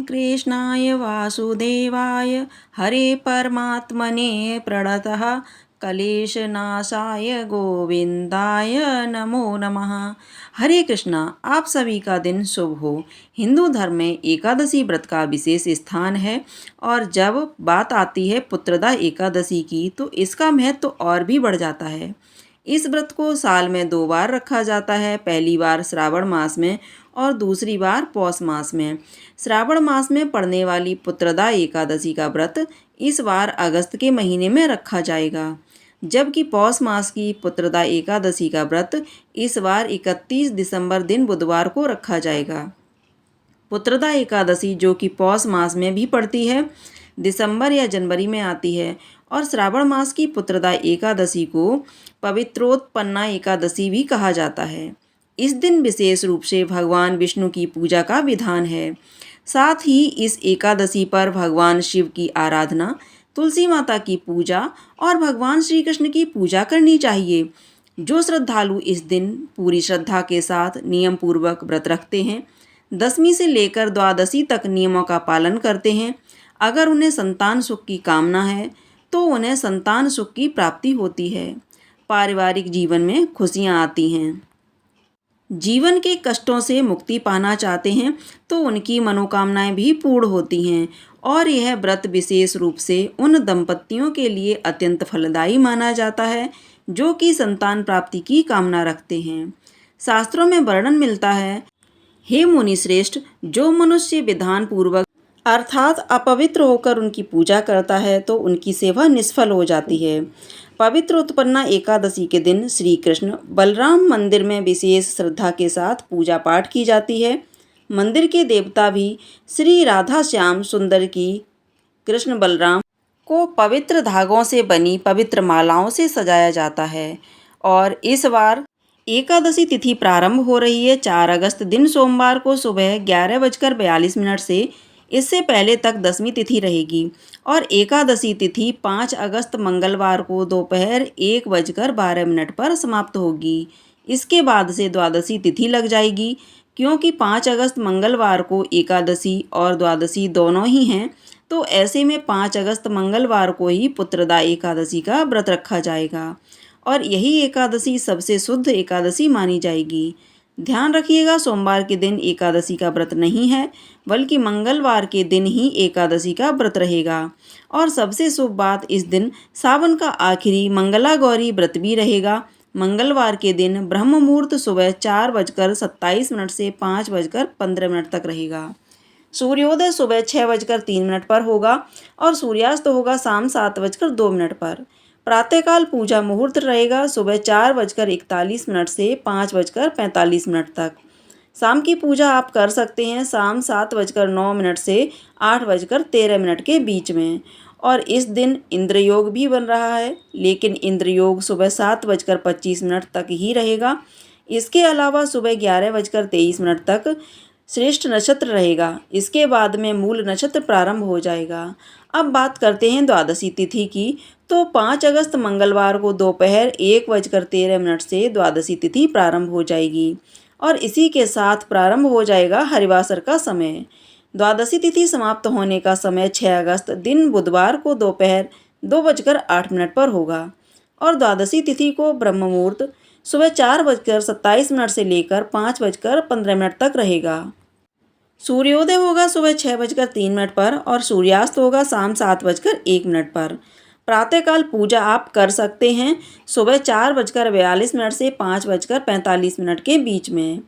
कृष्णाय वासुदेवाय हरे परमात्मने प्रणतः कलेशनाशाय गोविंदाय नमो नमः। हरे कृष्णा। आप सभी का दिन शुभ हो। हिंदू धर्म में एकादशी व्रत का विशेष स्थान है और जब बात आती है पुत्रदा एकादशी की तो इसका महत्व तो और भी बढ़ जाता है। इस व्रत को साल में 2 बार रखा जाता है, पहली बार श्रावण मास में और दूसरी बार पौष मास में। श्रावण मास में पड़ने वाली पुत्रदा एकादशी का व्रत इस बार अगस्त के महीने में रखा जाएगा, जबकि पौष मास की पुत्रदा एकादशी का व्रत इस बार 31 दिसंबर दिन बुधवार को रखा जाएगा। पुत्रदा एकादशी जो कि पौष मास में भी पड़ती है, दिसंबर या जनवरी में आती है, और श्रावण मास की पुत्रदा एकादशी को पवित्रोत्पन्ना एकादशी भी कहा जाता है। इस दिन विशेष रूप से भगवान विष्णु की पूजा का विधान है। साथ ही इस एकादशी पर भगवान शिव की आराधना, तुलसी माता की पूजा और भगवान श्री कृष्ण की पूजा करनी चाहिए। जो श्रद्धालु इस दिन पूरी श्रद्धा के साथ नियम पूर्वक व्रत रखते हैं, दशमी से लेकर द्वादशी तक नियमों का पालन करते हैं, अगर उन्हें संतान सुख की कामना है तो उन्हें संतान सुख की प्राप्ति होती है। पारिवारिक जीवन में खुशियाँ आती हैं। जीवन के कष्टों से मुक्ति पाना चाहते हैं तो उनकी मनोकामनाएं भी पूर्ण होती हैं और यह व्रत विशेष रूप से उन दंपतियों के लिए अत्यंत फलदायी माना जाता है जो कि संतान प्राप्ति की कामना रखते हैं। शास्त्रों में वर्णन मिलता है, हे मुनि श्रेष्ठ, जो मनुष्य विधान पूर्वक अर्थात अपवित्र होकर उनकी पूजा करता है तो उनकी सेवा निष्फल हो जाती है। पवित्र उत्पन्ना एकादशी के दिन श्री कृष्ण बलराम मंदिर में विशेष श्रद्धा के साथ पूजा पाठ की जाती है। मंदिर के देवता भी श्री राधा श्याम सुंदर की कृष्ण बलराम को पवित्र धागों से बनी पवित्र मालाओं से सजाया जाता है। और इस बार एकादशी तिथि प्रारंभ हो रही है 4 अगस्त दिन सोमवार को सुबह 11:42 से। इससे पहले तक दशमी तिथि रहेगी और एकादशी तिथि 5 अगस्त मंगलवार को दोपहर 1:12 पर समाप्त होगी। इसके बाद से द्वादशी तिथि लग जाएगी। क्योंकि 5 अगस्त मंगलवार को एकादशी और द्वादशी दोनों ही हैं, तो ऐसे में 5 अगस्त मंगलवार को ही पुत्रदा एकादशी का व्रत रखा जाएगा और यही एकादशी सबसे शुद्ध एकादशी मानी जाएगी। ध्यान रखिएगा, सोमवार के दिन एकादशी का व्रत नहीं है, बल्कि मंगलवार के दिन ही एकादशी का व्रत रहेगा। और सबसे शुभ बात, इस दिन सावन का आखिरी मंगला गौरी व्रत भी रहेगा। मंगलवार के दिन ब्रह्म मुहूर्त सुबह 4:27 से 5:15 तक रहेगा। सूर्योदय सुबह 6:03 पर होगा और सूर्यास्त होगा शाम 7:02 पर। प्रातःकाल पूजा मुहूर्त रहेगा सुबह 4:41 से 5:45 तक। शाम की पूजा आप कर सकते हैं शाम 7:09 से 8:13 के बीच में। और इस दिन इंद्रयोग भी बन रहा है, लेकिन इंद्रयोग सुबह 7:25 तक ही रहेगा। इसके अलावा सुबह 11:23 तक श्रेष्ठ नक्षत्र रहेगा। इसके बाद में मूल नक्षत्र प्रारंभ हो जाएगा। अब बात करते हैं द्वादशी तिथि की। तो 5 अगस्त मंगलवार को दोपहर 1:13 से द्वादशी तिथि प्रारंभ हो जाएगी और इसी के साथ प्रारंभ हो जाएगा हरिवासर का समय। द्वादशी तिथि समाप्त होने का समय 6 अगस्त दिन बुधवार को दोपहर 2:08 पर होगा और द्वादशी तिथि को ब्रह्म मुहूर्त सुबह 4:27 से लेकर 5:15 तक रहेगा। सूर्योदय होगा सुबह 6:03 पर और सूर्यास्त होगा शाम 7:01 पर। प्रातःकाल पूजा आप कर सकते हैं सुबह 4:42 से 5:45 के बीच में।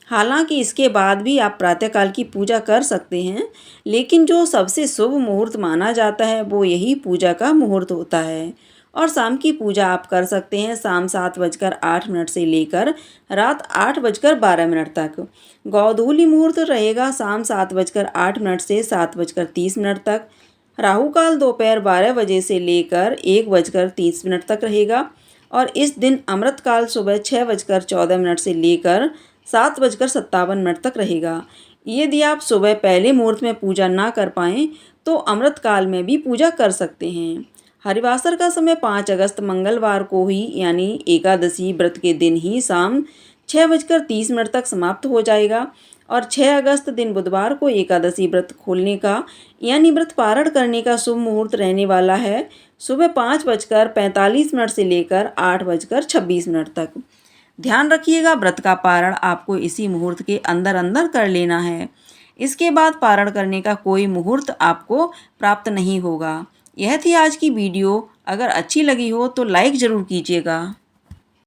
हालांकि इसके बाद भी आप प्रातःकाल की पूजा कर सकते हैं, लेकिन जो सबसे शुभ मुहूर्त माना जाता है वो यही पूजा का मुहूर्त होता है। और शाम की पूजा आप कर सकते हैं शाम 7:08 से लेकर रात 8:12 तक। गोधूली मुहूर्त रहेगा शाम 7:08 से 7:30 तक। राहु काल दोपहर 12 बजे से लेकर 1:30 तक रहेगा और इस दिन अमृत काल सुबह 6:14 से लेकर 7:57 तक रहेगा। यदि आप सुबह पहले मुहूर्त में पूजा ना कर पाएँ तो अमृत काल में भी पूजा कर सकते हैं। हरिवासर का समय 5 अगस्त मंगलवार को ही यानी एकादशी व्रत के दिन ही शाम 6:30 तक समाप्त हो जाएगा और 6 अगस्त दिन बुधवार को एकादशी व्रत खोलने का यानी व्रत पारण करने का शुभ मुहूर्त रहने वाला है सुबह 5:45 से लेकर 8:26 तक। ध्यान रखिएगा, व्रत का पारण आपको इसी मुहूर्त के अंदर अंदर कर लेना है। इसके बाद पारण करने का कोई मुहूर्त आपको प्राप्त नहीं होगा। यह थी आज की वीडियो। अगर अच्छी लगी हो तो लाइक ज़रूर कीजिएगा।